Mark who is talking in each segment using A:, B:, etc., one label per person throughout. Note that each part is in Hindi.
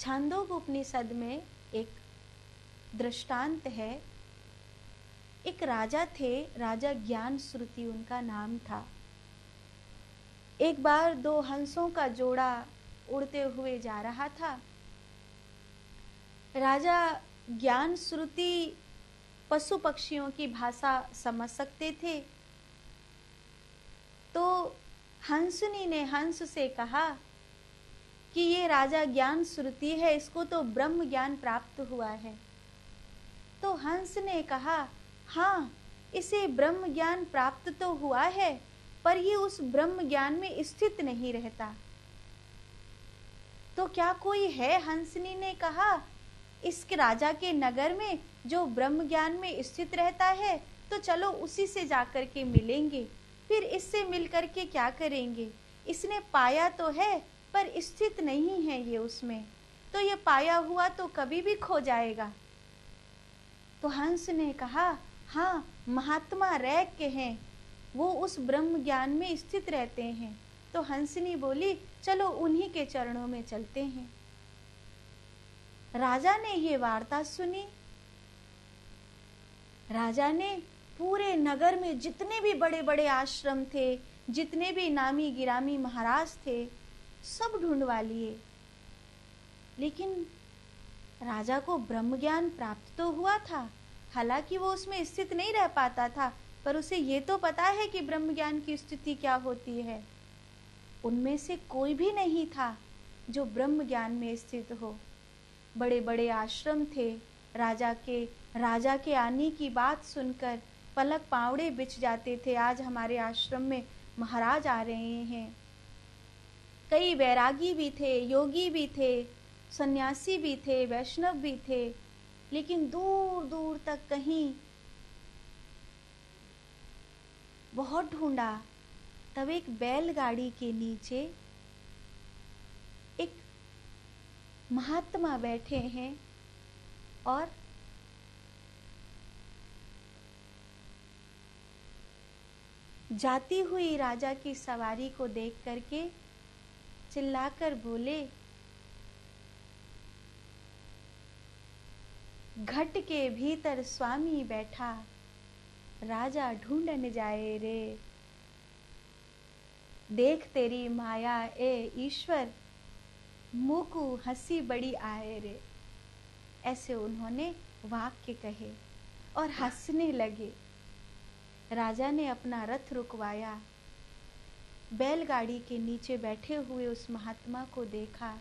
A: छांदोग्य उपनिषद में एक दृष्टांत है। एक राजा थे, राजा ज्ञानश्रुति उनका नाम था। एक बार दो हंसों का जोड़ा उड़ते हुए जा रहा था। राजा ज्ञानश्रुति पशु पक्षियों की भाषा समझ सकते थे, तो हंसनी ने हंस से कहा कि ये राजा ज्ञानश्रुति है, इसको तो ब्रह्म ज्ञान प्राप्त हुआ है। तो हंस ने कहा, हाँ, इसे ब्रह्म ज्ञान प्राप्त तो हुआ है, पर ये उस ब्रह्म ज्ञान में स्थित नहीं रहता। तो क्या कोई है, हंसनी ने कहा, इस राजा के नगर में जो ब्रह्म ज्ञान में स्थित रहता है, तो चलो उसी से जाकर के मिलेंगे। फिर इससे मिलकर के क्या करेंगे? इसने पाया तो है पर स्थित नहीं है ये उसमें, तो ये पाया हुआ तो कभी भी खो जाएगा। तो हंस ने कहा, हाँ, महात्मा रैक के हैं, वो उस ब्रह्म ज्ञान में स्थित रहते हैं। तो हंसनी बोली, चलो उन्हीं के चरणों में चलते हैं। राजा ने ये वार्ता सुनी। राजा ने पूरे नगर में जितने भी बड़े बड़े आश्रम थे, जितने भी नामी गिरामी महाराज थे, सब ढूंढवा लिए, लेकिन राजा को ब्रह्म ज्ञान प्राप्त तो हुआ था। हालांकि वो उसमें स्थित नहीं रह पाता था, पर उसे ये तो पता है कि ब्रह्म ज्ञान की स्थिति क्या होती है। उनमें से कोई भी नहीं था जो ब्रह्म ज्ञान में स्थित हो। बड़े बड़े आश्रम थे। राजा के आने की बात सुनकर पलक पावड़े बिछ जाते थे, आज हमारे आश्रम में महाराज आ रहे हैं। कई वैरागी भी थे, योगी भी थे, सन्यासी भी थे, वैष्णव भी थे, लेकिन दूर दूर तक कहीं बहुत ढूंढा। तब एक बैलगाड़ी के नीचे एक महात्मा बैठे हैं और जाती हुई राजा की सवारी को देख करके चिल्लाकर बोले, घट के भीतर स्वामी बैठा, राजा ढूंढन जाए रे। देख तेरी माया ए ईश्वर, मुकु हंसी बड़ी आए रे। ऐसे उन्होंने वाक्य कहे और हंसने लगे। राजा ने अपना रथ रुकवाया, बैलगाड़ी के नीचे बैठे हुए उस महात्मा को देखा।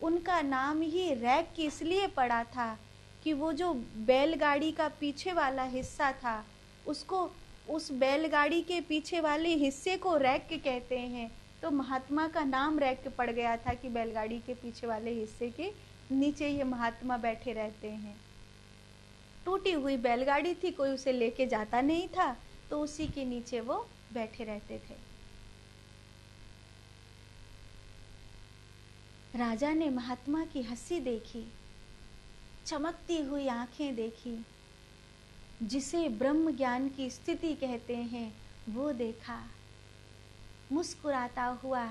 A: उनका नाम ही रैक की इसलिए पड़ा था कि वो जो बैलगाड़ी का पीछे वाला हिस्सा था, उसको, उस बैलगाड़ी के पीछे वाले हिस्से को रैक कहते हैं। तो महात्मा का नाम रैक पड़ गया था कि बैलगाड़ी के पीछे वाले हिस्से के नीचे ये महात्मा बैठे रहते हैं। टूटी हुई बैलगाड़ी थी, कोई उसे लेके जाता नहीं था, तो उसी के नीचे वो बैठे रहते थे। राजा ने महात्मा की हंसी देखी, चमकती हुई आंखें देखी, जिसे ब्रह्म ज्ञान की स्थिति कहते हैं वो देखा। मुस्कुराता हुआ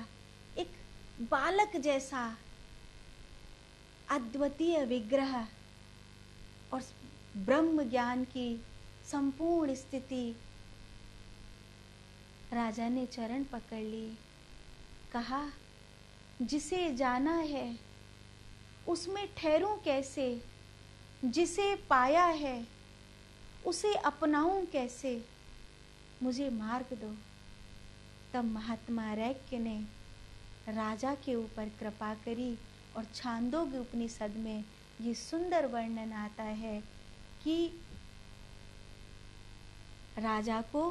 A: एक बालक जैसा अद्वितीय विग्रह और ब्रह्म ज्ञान की संपूर्ण स्थिति। राजा ने चरण पकड़ लिए, कहा, जिसे जाना है उसमें ठहरूं कैसे, जिसे पाया है उसे अपनाऊं कैसे, मुझे मार्ग दो। तब महात्मा रैक्य ने राजा के ऊपर कृपा करी और छांदोग्य उपनिषद में ये सुंदर वर्णन आता है कि राजा को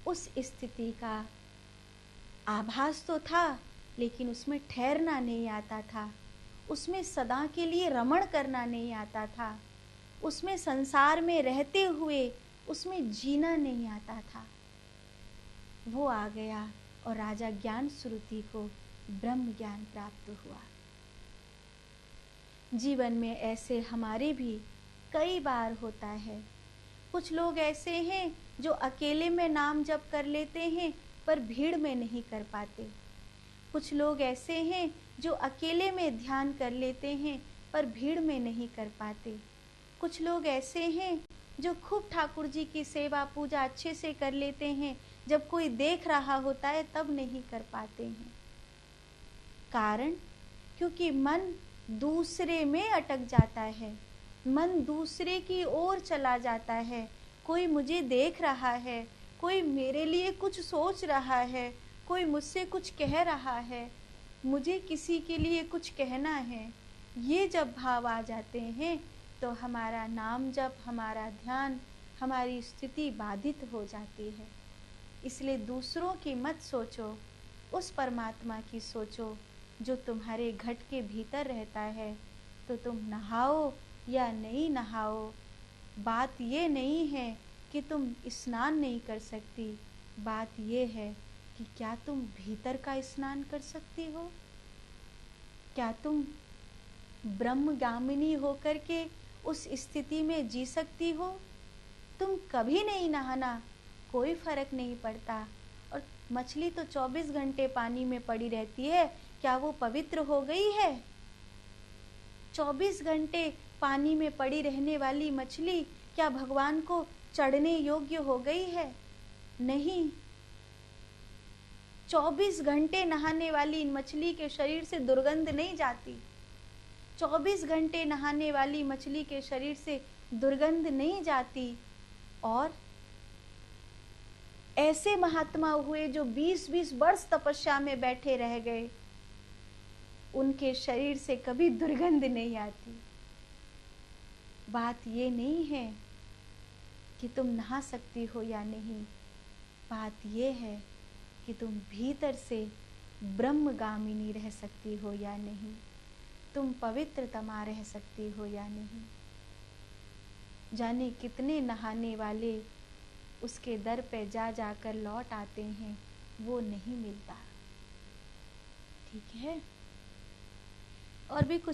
A: उस स्थिति का आभास तो था, लेकिन उसमें ठहरना नहीं आता था, उसमें सदा के लिए रमण करना नहीं आता था, उसमें संसार में रहते हुए उसमें जीना नहीं आता था। वो आ गया और राजा ज्ञानश्रुति को ब्रह्म ज्ञान प्राप्त हुआ। जीवन में ऐसे हमारे भी कई बार होता है। कुछ लोग ऐसे हैं जो अकेले में नाम जप कर लेते हैं पर भीड़ में नहीं कर पाते। कुछ लोग ऐसे हैं जो अकेले में ध्यान कर लेते हैं पर भीड़ में नहीं कर पाते। कुछ लोग ऐसे हैं जो खूब ठाकुर जी की सेवा पूजा अच्छे से कर लेते हैं, जब कोई देख रहा होता है तब नहीं कर पाते हैं। कारण क्योंकि मन दूसरे में अटक जाता है, मन दूसरे की ओर चला जाता है। कोई मुझे देख रहा है, कोई मेरे लिए कुछ सोच रहा है, कोई मुझसे कुछ कह रहा है, मुझे किसी के लिए कुछ कहना है। ये जब भाव आ जाते हैं तो हमारा नाम जप, हमारा ध्यान, हमारी स्थिति बाधित हो जाती है। इसलिए दूसरों की मत सोचो, उस परमात्मा की सोचो जो तुम्हारे घट के भीतर रहता है। तो तुम नहाओ या नहीं नहाओ, बात ये नहीं है कि तुम स्नान नहीं कर सकती, बात ये है कि क्या तुम भीतर का स्नान कर सकती हो? क्या तुम ब्रह्मगामिनी होकर के उस स्थिति में जी सकती हो? तुम कभी नहीं नहाना, कोई फर्क नहीं पड़ता। और मछली तो 24 घंटे पानी में पड़ी रहती है, क्या वो पवित्र हो गई है? 24 घंटे पानी में पड़ी रहने वाली मछली क्या भगवान को चढ़ने योग्य हो गई है? नहीं। 24 घंटे नहाने वाली मछली के शरीर से दुर्गंध नहीं जाती। 24 घंटे नहाने वाली मछली के शरीर से दुर्गंध नहीं जाती। और ऐसे महात्मा हुए जो 20-20 वर्ष तपस्या में बैठे रह गए, उनके शरीर से कभी दुर्गंध नहीं आती। बात ये नहीं है कि तुम नहा सकती हो या नहीं, बात ये है कि तुम भीतर से ब्रह्मगामिनी रह सकती हो या नहीं, तुम पवित्रतमा रह सकती हो या नहीं। जाने कितने नहाने वाले उसके दर पे जा जाकर लौट आते हैं, वो नहीं मिलता। ठीक है, और भी कुछ